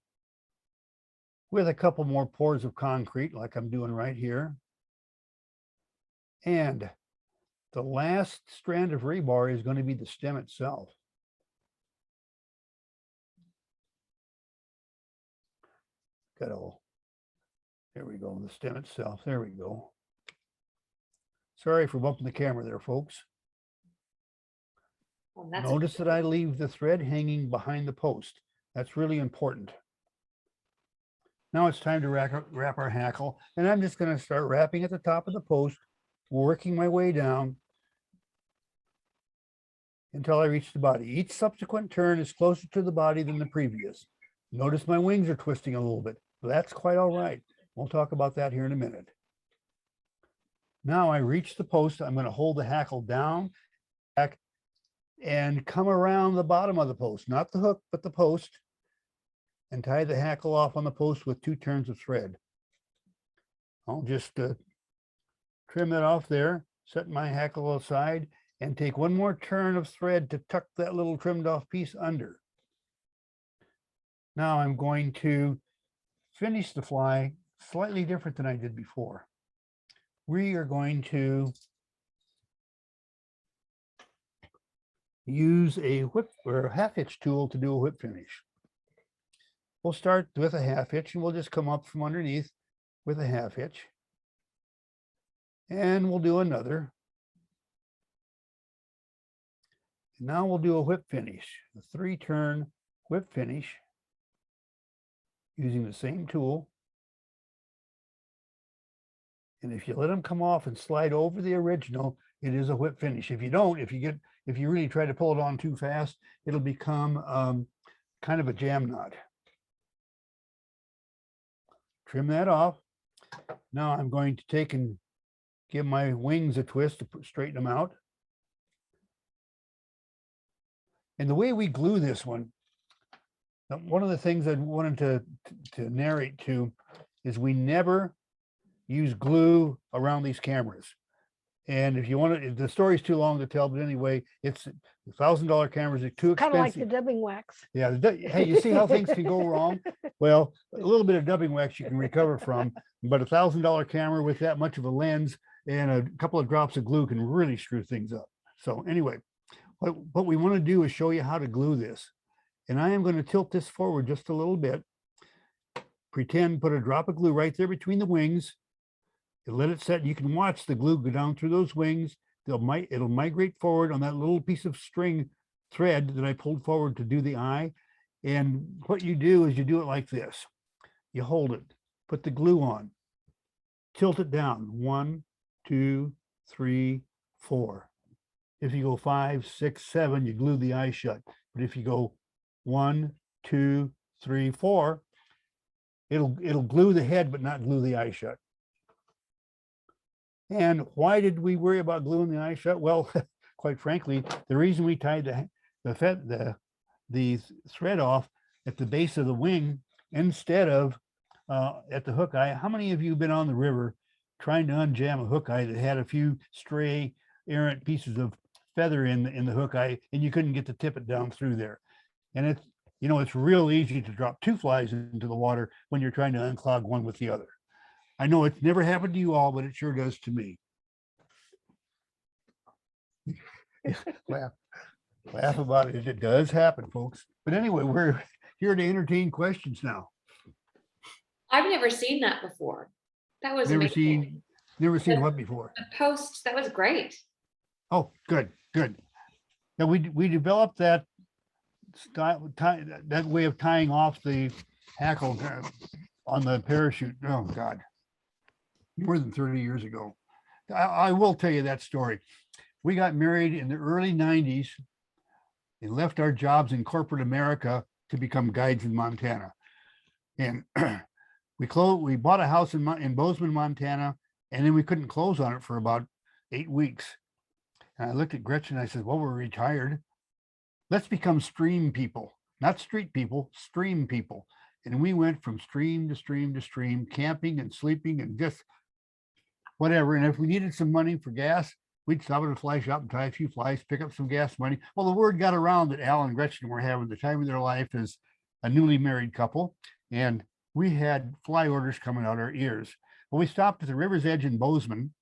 [SPEAKER 2] with a couple more pours of concrete like I'm doing right here. And the last strand of rebar is going to be the stem itself. Got all, there we go, the stem itself, there we go. Sorry for bumping the camera there, folks.
[SPEAKER 1] Well, that's
[SPEAKER 2] Notice that I leave the thread hanging behind the post. That's really important. Now it's time to wrap our hackle, and I'm just going to start wrapping at the top of the post, working my way down until I reach the body. Each subsequent turn is closer to the body than the previous. Notice my wings are twisting a little bit. That's quite all right. We'll talk about that here in a minute. Now I reach the post. I'm going to hold the hackle down, back, and come around the bottom of the post, not the hook, but the post, and tie the hackle off on the post with 2 turns of thread. I'll just trim it off there, set my hackle aside, and take 1 more turn of thread to tuck that little trimmed off piece under. Now I'm going to finish the fly slightly different than I did before. We are going to use a whip or a half hitch tool to do a whip finish. We'll start with a half hitch and we'll just come up from underneath with a half hitch. And we'll do another. And now we'll do a whip finish, a 3-turn whip finish using the same tool. And if you let them come off and slide over the original, it is a whip finish. If you don't, if you really try to pull it on too fast, it'll become kind of a jam knot. Trim that off. Now I'm going to take and give my wings a twist to straighten them out. And the way we glue this one of the things I wanted to narrate to is we never use glue around these cameras. And if you want to, the story's too long to tell, but anyway, it's $1,000 cameras are too expensive.
[SPEAKER 3] Kind of like the dubbing wax.
[SPEAKER 2] Yeah. Hey, you see how things can go wrong? Well, a little bit of dubbing wax you can recover from, but $1,000 camera with that much of a lens and a couple of drops of glue can really screw things up. So anyway, what we want to do is show you how to glue this. And I am going to tilt this forward just a little bit. Pretend, put a drop of glue right there between the wings. And let it set. You can watch the glue go down through those wings. It'll migrate forward on that little piece of string thread that I pulled forward to do the eye. And what you do is you do it like this. You hold it, put the glue on, tilt it down. 1, 2, 3, 4. If you go 5, 6, 7, you glue the eye shut. But if you go 1, 2, 3, 4, it'll glue the head, but not glue the eye shut. And why did we worry about gluing the eye shut? Well, quite frankly, the reason we tied the thread off at the base of the wing instead of at the hook eye. How many of you have been on the river trying to unjam a hook eye that had a few stray errant pieces of feather in the hook eye and you couldn't get to tip it down through there? And it's, you know, it's real easy to drop 2 flies into the water when you're trying to unclog one with the other. I know it's never happened to you all, but it sure does to me. Laugh about it. It does happen, folks. But anyway, we're here to entertain questions now.
[SPEAKER 1] I've never seen that before. That was amazing.
[SPEAKER 2] Never seen what before?
[SPEAKER 1] The post, that was great.
[SPEAKER 2] Oh, good. Now we developed that style, that way of tying off the hackle on the parachute. Oh God, more than 30 years ago. I will tell you that story. We got married in the early 90s and left our jobs in corporate America to become guides in Montana. And we bought a house in Bozeman, Montana, and then we couldn't close on it for about 8 weeks. And I looked at Gretchen and I said, well, we're retired. Let's become stream people, not street people, stream people. And we went from stream to stream to stream, camping and sleeping and just whatever. And if we needed some money for gas, we'd stop at a fly shop and tie a few flies, pick up some gas money. Well, the word got around that Al and Gretchen were having the time of their life as a newly married couple. And we had fly orders coming out our ears. Well, we stopped at the river's edge in Bozeman,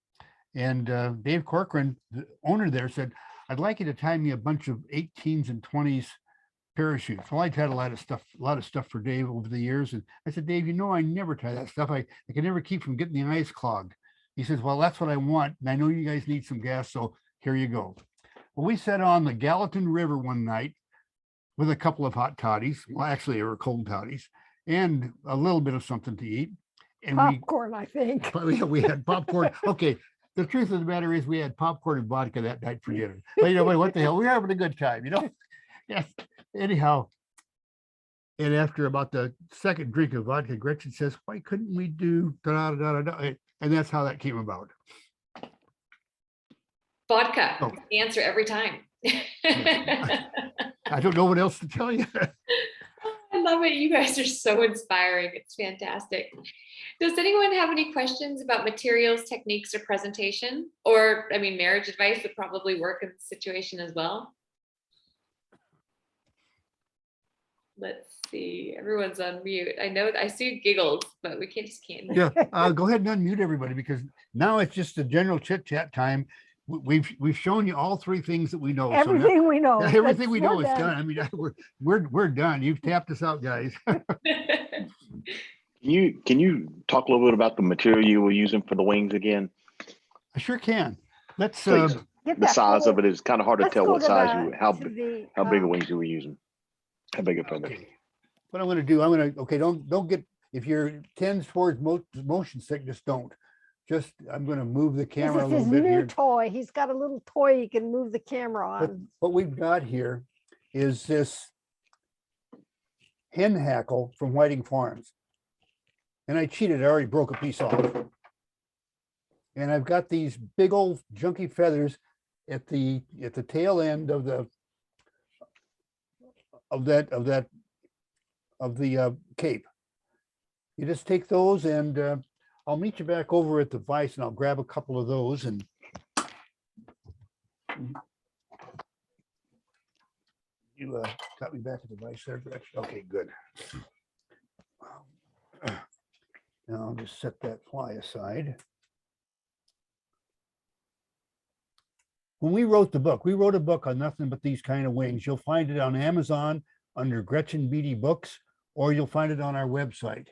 [SPEAKER 2] and Dave Corcoran, the owner there, said, I'd like you to tie me a bunch of 18s and 20s parachutes. Well, I'd had a lot of stuff for Dave over the years. And I said, Dave, you know, I never tie that stuff. I can never keep from getting the eyes clogged. He says, well, that's what I want. And I know you guys need some gas. So here you go. Well, we sat on the Gallatin River one night with a couple of hot toddies. Well, actually, they were cold toddies and a little bit of something to eat. And
[SPEAKER 3] popcorn, I think.
[SPEAKER 2] we had popcorn. Okay. The truth of the matter is we had popcorn and vodka that night for dinner. But you know what the hell? We were having a good time, you know? Yes. Anyhow, and after about the second drink of vodka, Gretchen says, why couldn't we do da-da-da-da-da? And that's how that came about.
[SPEAKER 1] Vodka,
[SPEAKER 2] Oh.
[SPEAKER 1] the answer every time.
[SPEAKER 2] I don't know what else to tell you.
[SPEAKER 1] I love it. You guys are so inspiring. It's fantastic. Does anyone have any questions about materials, techniques, or presentation? Or, I mean, marriage advice would probably work in this situation as well. Let's see. Everyone's on mute. I know I see giggles, but we can't.
[SPEAKER 2] Yeah, go ahead and unmute everybody, because now it's just a general chit chat time. We've shown you all three things that we know.
[SPEAKER 3] Everything
[SPEAKER 2] so now,
[SPEAKER 3] we know.
[SPEAKER 2] everything we know
[SPEAKER 3] We're
[SPEAKER 2] is done. I mean, we're done. You've tapped us out, guys.
[SPEAKER 4] Can you talk a little bit about the material you were using for the wings again?
[SPEAKER 2] I sure can. Let's
[SPEAKER 4] Please.
[SPEAKER 3] Get
[SPEAKER 4] The
[SPEAKER 3] that
[SPEAKER 4] size
[SPEAKER 3] whole-
[SPEAKER 4] of it is kind of hard to
[SPEAKER 3] let's
[SPEAKER 4] tell
[SPEAKER 3] go
[SPEAKER 4] what
[SPEAKER 3] to
[SPEAKER 4] size
[SPEAKER 3] the-
[SPEAKER 4] how
[SPEAKER 3] to
[SPEAKER 4] big
[SPEAKER 3] the,
[SPEAKER 4] of wings you were using. How big a feather?
[SPEAKER 2] okay. What I'm going to do, okay, don't get, if you're tends towards motion sickness, don't. Just, I'm going to move the camera a
[SPEAKER 3] This is
[SPEAKER 2] little
[SPEAKER 3] his
[SPEAKER 2] bit
[SPEAKER 3] new
[SPEAKER 2] here.
[SPEAKER 3] toy. He's got a little toy he can move the camera
[SPEAKER 2] But
[SPEAKER 3] on.
[SPEAKER 2] what we've got here is this hen hackle from Whiting Farms. And I cheated, I already broke a piece off. And I've got these big old junky feathers at the tail end of the cape. You just take those, and I'll meet you back over at the vise, and I'll grab a couple of those. And you got me back at the vise there, Gretchen? Okay, good. Now I'll just set that fly aside. When we wrote the book, we wrote a book on nothing but these kind of wings. You'll find it on Amazon under Gretchen Beatty Books, or you'll find it on our website.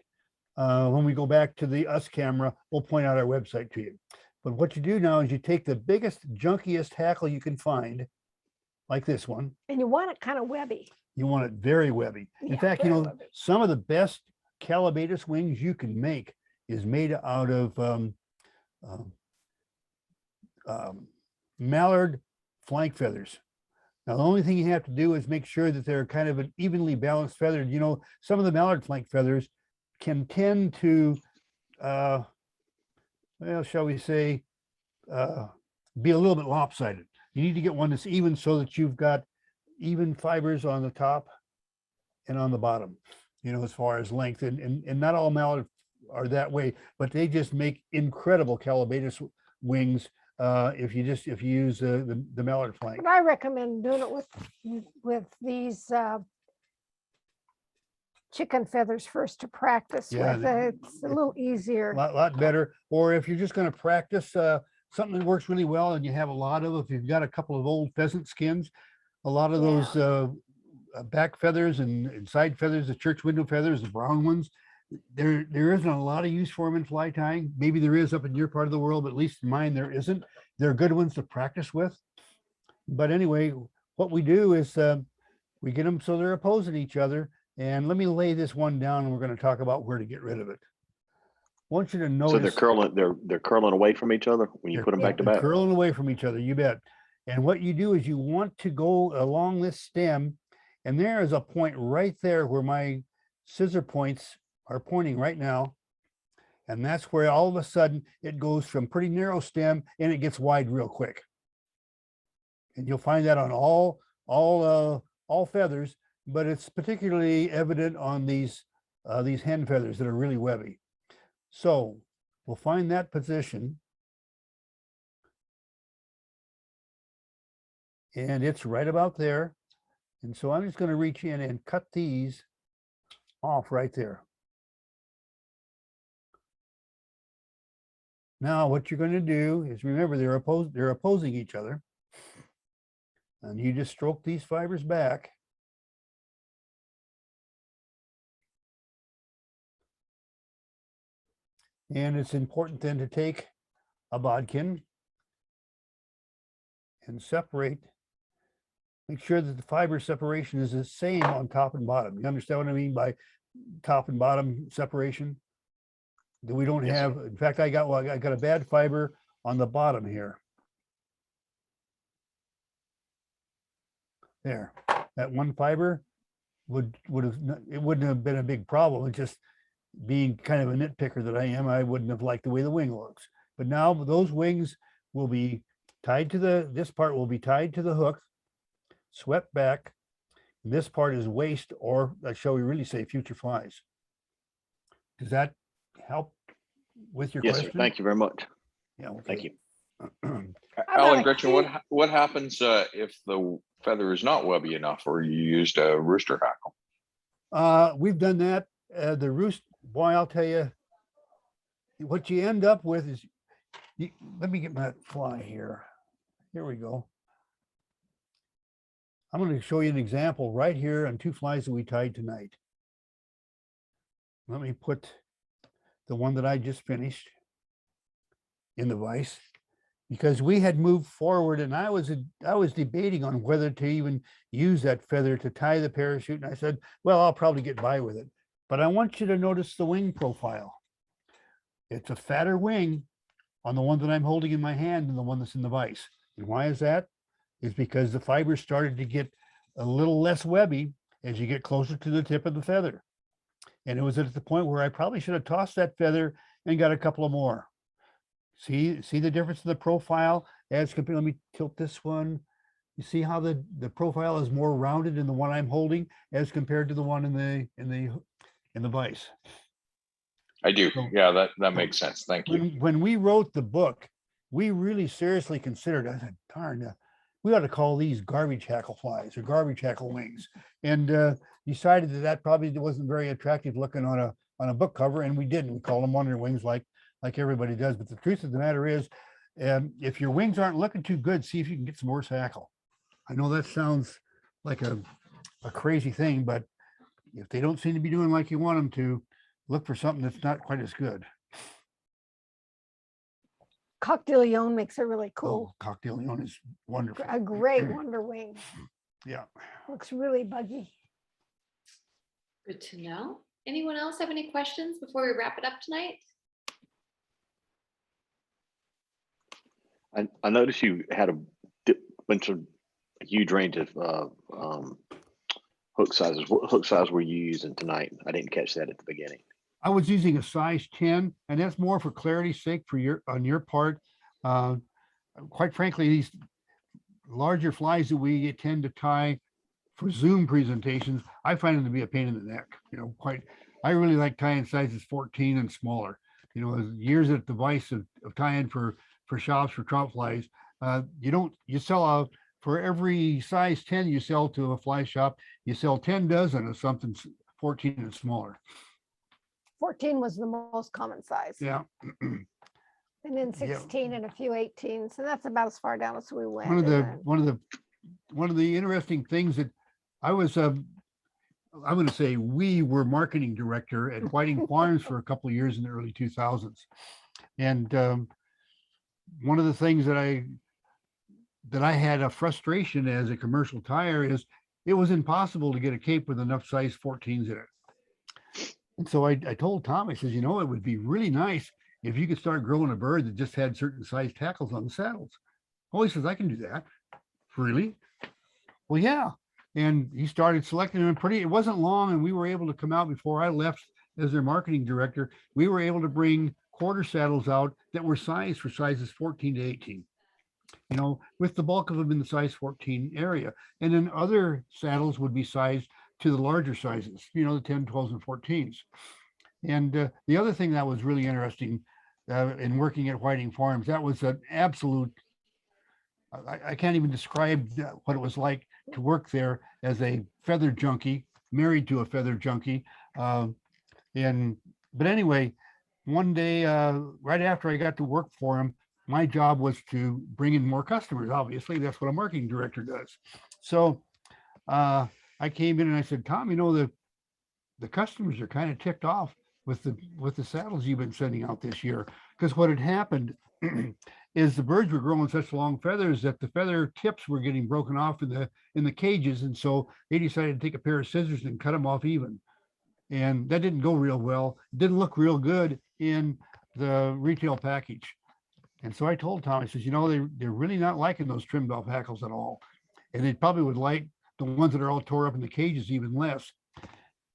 [SPEAKER 2] When we go back to the us camera, we'll point out our website to you. But what you do now is you take the biggest, junkiest hackle you can find, like this one.
[SPEAKER 3] And you want it kind of webby.
[SPEAKER 2] You want it very webby. In
[SPEAKER 3] Yeah,
[SPEAKER 2] fact, you
[SPEAKER 3] very
[SPEAKER 2] know,
[SPEAKER 3] webby.
[SPEAKER 2] some of the best calabatus wings you can make is made out of mallard flank feathers. Now, the only thing you have to do is make sure that they're kind of an evenly balanced feathered. You know, some of the mallard flank feathers can tend to, well, shall we say, be a little bit lopsided. You need to get one that's even so that you've got even fibers on the top and on the bottom, you know, as far as length. And not all mallard are that way, but they just make incredible calabatus wings if you use the mallard flank.
[SPEAKER 3] But I recommend doing it with these chicken feathers first to practice
[SPEAKER 2] Yeah,
[SPEAKER 3] with. It's a little easier.
[SPEAKER 2] Lot better. Or if you're just going to practice something that works really well and you have a lot of, if you've got a couple of old pheasant skins, a lot of those back feathers and side feathers, the church window feathers, the brown ones, there isn't a lot of use for them in fly tying. Maybe there is up in your part of the world, but at least in mine, there isn't. They're good ones to practice with. But anyway, what we do is we get them so they're opposing each other. And let me lay this one down, and we're going to talk about where to get rid of it. I want you to notice.
[SPEAKER 4] So they're curling away from each other when you put them back to
[SPEAKER 2] They're
[SPEAKER 4] back.
[SPEAKER 2] curling away from each other, you bet. And what you do is you want to go along this stem, and there is a point right there where my scissor points are pointing right now. And that's where all of a sudden it goes from pretty narrow stem and it gets wide real quick. And you'll find that on all feathers, but it's particularly evident on these hen feathers that are really webby. So we'll find that position. And it's right about there. And so I'm just going to reach in and cut these off right there. Now, what you're going to do is remember they're opposing each other. And you just stroke these fibers back. And it's important then to take a bodkin and separate. Make sure that the fiber separation is the same on top and bottom. You understand what I mean by top and bottom separation? That we don't have, in fact, I got a bad fiber on the bottom here. There, that one fiber wouldn't have been a big problem. It's just being kind of a nitpicker that I am, I wouldn't have liked the way the wing looks. But now those wings will be tied to this part will be tied to the hook, swept back. This part is waste, or shall we really say future flies. Does that help with your
[SPEAKER 4] Yes,
[SPEAKER 2] question?
[SPEAKER 4] sir. Thank you very much.
[SPEAKER 2] Yeah, okay.
[SPEAKER 4] Thank you.
[SPEAKER 3] about
[SPEAKER 5] Alan,
[SPEAKER 3] a
[SPEAKER 5] Gretchen, what happens if the feather is not webby enough, or you used a rooster hackle?
[SPEAKER 2] We've done that. The roost, boy, I'll tell you, what you end up with is, let me get my fly here. Here we go. I'm going to show you an example right here on 2 flies that we tied tonight. Let me put the one that I just finished in the vise, because we had moved forward and I was debating on whether to even use that feather to tie the parachute. And I said, well, I'll probably get by with it. But I want you to notice the wing profile. It's a fatter wing on the one that I'm holding in my hand than the one that's in the vise. And why is that? Is because the fibers started to get a little less webby as you get closer to the tip of the feather. And it was at the point where I probably should have tossed that feather and got a couple of more. See the difference in the profile as compared. Let me tilt this one. You see how the profile is more rounded in the one I'm holding as compared to the one in the vise.
[SPEAKER 5] I do.
[SPEAKER 2] So-
[SPEAKER 5] Yeah, that makes sense. Thank you.
[SPEAKER 2] When we wrote the book, we really seriously considered, I said, darn, we ought to call these garbage hackle flies or garbage hackle wings, and decided that probably wasn't very attractive looking on a book cover, and we didn't. We called them wonder wings like everybody does. But the truth of the matter is, if your wings aren't looking too good, see if you can get some worse hackle. I know that sounds like a crazy thing, but if they don't seem to be doing like you want them to, look for something that's not quite as good.
[SPEAKER 3] Coq de Leon makes a really cool,
[SPEAKER 2] Coq de Leon is wonderful.
[SPEAKER 3] a great wonder wing.
[SPEAKER 2] Yeah.
[SPEAKER 3] Looks really buggy.
[SPEAKER 1] Good to know. Anyone else have any questions before we wrap it up tonight?
[SPEAKER 4] I noticed you had a huge range of hook sizes. What hook size were you using tonight? I didn't catch that at the beginning.
[SPEAKER 2] I was using a size 10, and that's more for clarity's sake on your part. Quite frankly, these larger flies that we tend to tie for Zoom presentations, I find them to be a pain in the neck. I really like tying sizes 14 and smaller. Years at the vice of tying for shops for trout flies, you sell out for every size 10 you sell to a fly shop, you sell 10 dozen of something 14 and smaller.
[SPEAKER 3] 14 was the most common size.
[SPEAKER 2] Yeah.
[SPEAKER 3] And then 16 and a few 18s. And that's about as far down as we went.
[SPEAKER 2] One of the interesting things that I was, I'm going to say we were marketing director at Whiting Farms for a couple of years in the early 2000s. And one of the things that I had a frustration as a commercial tire is it was impossible to get a cape with enough size 14s in it. And so I told Tom, I says, it would be really nice if you could start growing a bird that just had certain size tackles on the saddles. Oh, he says, I can do that. really? Well, yeah. And he started selecting them it wasn't long, and we were able to come out before I left as their marketing director. We were able to bring quarter saddles out that were sized for sizes 14 to 18, with the bulk of them in the size 14 area. And then other saddles would be sized to the larger sizes, the 10, 12s, and 14s. And the other thing that was really interesting in working at Whiting Farms, that was an absolute, I can't even describe what it was like to work there as a feather junkie, married to a feather junkie. But anyway, one day, right after I got to work for him, my job was to bring in more customers. Obviously, that's what a marketing director does. So I came in and I said, Tom, the customers are kind of ticked off with the saddles you've been sending out this year, because what had happened is the birds were growing such long feathers that the feather tips were getting broken off in the cages, and so they decided to take a pair of scissors and cut them off even. And that didn't go real well. It didn't look real good in the retail package. And so I told Tom, I says, they're really not liking those trimmed off hackles at all. And they probably would like the ones that are all tore up in the cages even less.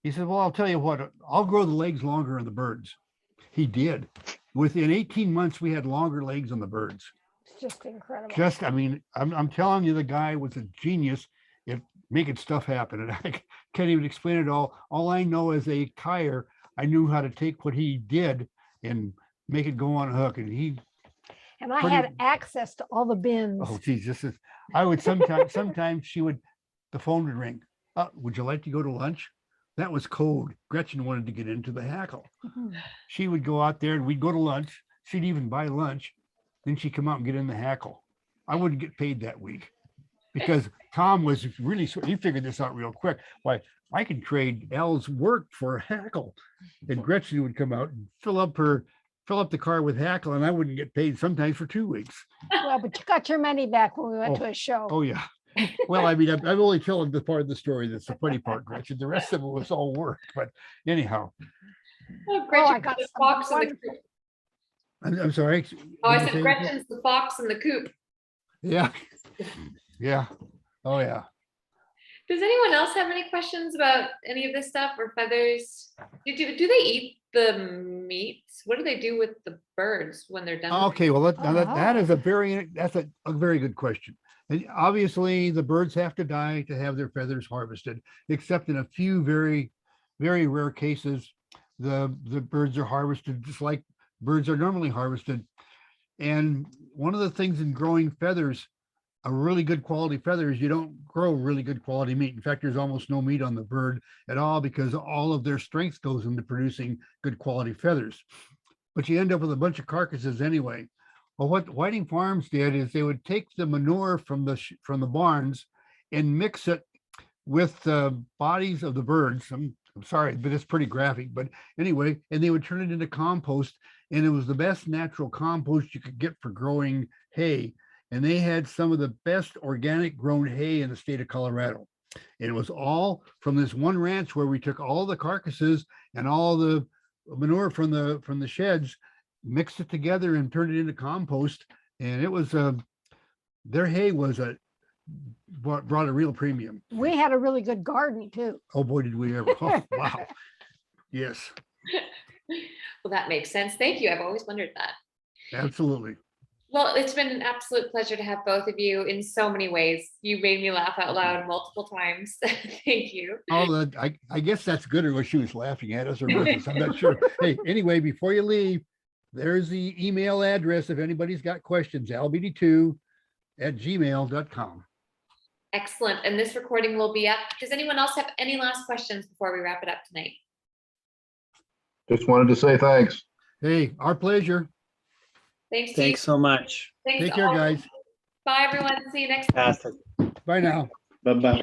[SPEAKER 2] He said, well, I'll tell you what, I'll grow the legs longer on the birds. He did. Within 18 months, we had longer legs on the birds.
[SPEAKER 3] It's just incredible.
[SPEAKER 2] I'm telling you, the guy was a genius at making stuff happen. And I can't even explain it all. All I know as a tire, I knew how to take what he did and make it go on a hook. And
[SPEAKER 3] I had access to all the bins.
[SPEAKER 2] Oh, geez, I would sometimes the phone would ring. Would you like to go to lunch? That was code. Gretchen wanted to get into the hackle. She would go out there and we'd go to lunch. She'd even buy lunch. Then she'd come out and get in the hackle. I wouldn't get paid that week because Tom was really, he figured this out real quick. Why, I can trade Al's work for a hackle. And Gretchen would come out and fill up the car with hackle, and I wouldn't get paid sometimes for 2 weeks.
[SPEAKER 3] Well, but you got your money back when we went to a show.
[SPEAKER 2] Oh, yeah. Well, I mean, I'm only telling the part of the story that's the funny part, Gretchen. The rest of it was all work. But anyhow.
[SPEAKER 1] Gretchen,
[SPEAKER 3] I got
[SPEAKER 1] the fox in the coop.
[SPEAKER 2] I'm sorry.
[SPEAKER 1] Oh, I said Gretchen's the fox in the coop.
[SPEAKER 2] Yeah. Yeah. Oh, yeah.
[SPEAKER 1] Does anyone else have any questions about any of this stuff or feathers? Do they eat the meats? What do they do with the birds when they're done?
[SPEAKER 2] Okay, well, that is a very good question. And obviously, the birds have to die to have their feathers harvested, except in a few very, very rare cases, the birds are harvested just like birds are normally harvested. And one of the things in growing feathers, a really good quality feather, is you don't grow really good quality meat. In fact, there's almost no meat on the bird at all because all of their strength goes into producing good quality feathers. But you end up with a bunch of carcasses anyway. Well, what Whiting Farms did is they would take the manure from the barns and mix it with the bodies of the birds. I'm sorry, but it's pretty graphic. But anyway, and they would turn it into compost, and it was the best natural compost you could get for growing hay. And they had some of the best organic grown hay in the state of Colorado. And it was all from this one ranch where we took all the carcasses and all the manure from the sheds, mixed it together and turned it into compost. And it was their hay was brought a real premium.
[SPEAKER 3] We had a really good garden too.
[SPEAKER 2] Oh boy, did we ever. Oh, wow. Yes.
[SPEAKER 1] Well, that makes sense. Thank you. I've always wondered that.
[SPEAKER 2] Absolutely.
[SPEAKER 1] Well, it's been an absolute pleasure to have both of you in so many ways. You made me laugh out loud multiple times. Thank you.
[SPEAKER 2] Oh, I guess that's good, or she was laughing at us or with us. I'm not sure. Hey, anyway, before you leave, there's the email address if anybody's got questions, albd2@gmail.com.
[SPEAKER 1] Excellent. And this recording will be up. Does anyone else have any last questions before we wrap it up tonight?
[SPEAKER 6] Just wanted to say thanks.
[SPEAKER 2] Hey, our pleasure.
[SPEAKER 1] Thanks.
[SPEAKER 7] Thanks so much.
[SPEAKER 1] Thanks
[SPEAKER 2] Take care,
[SPEAKER 1] all.
[SPEAKER 2] guys.
[SPEAKER 1] Bye, everyone. See you next time.
[SPEAKER 7] Fantastic.
[SPEAKER 2] Bye now.
[SPEAKER 7] Bye-bye.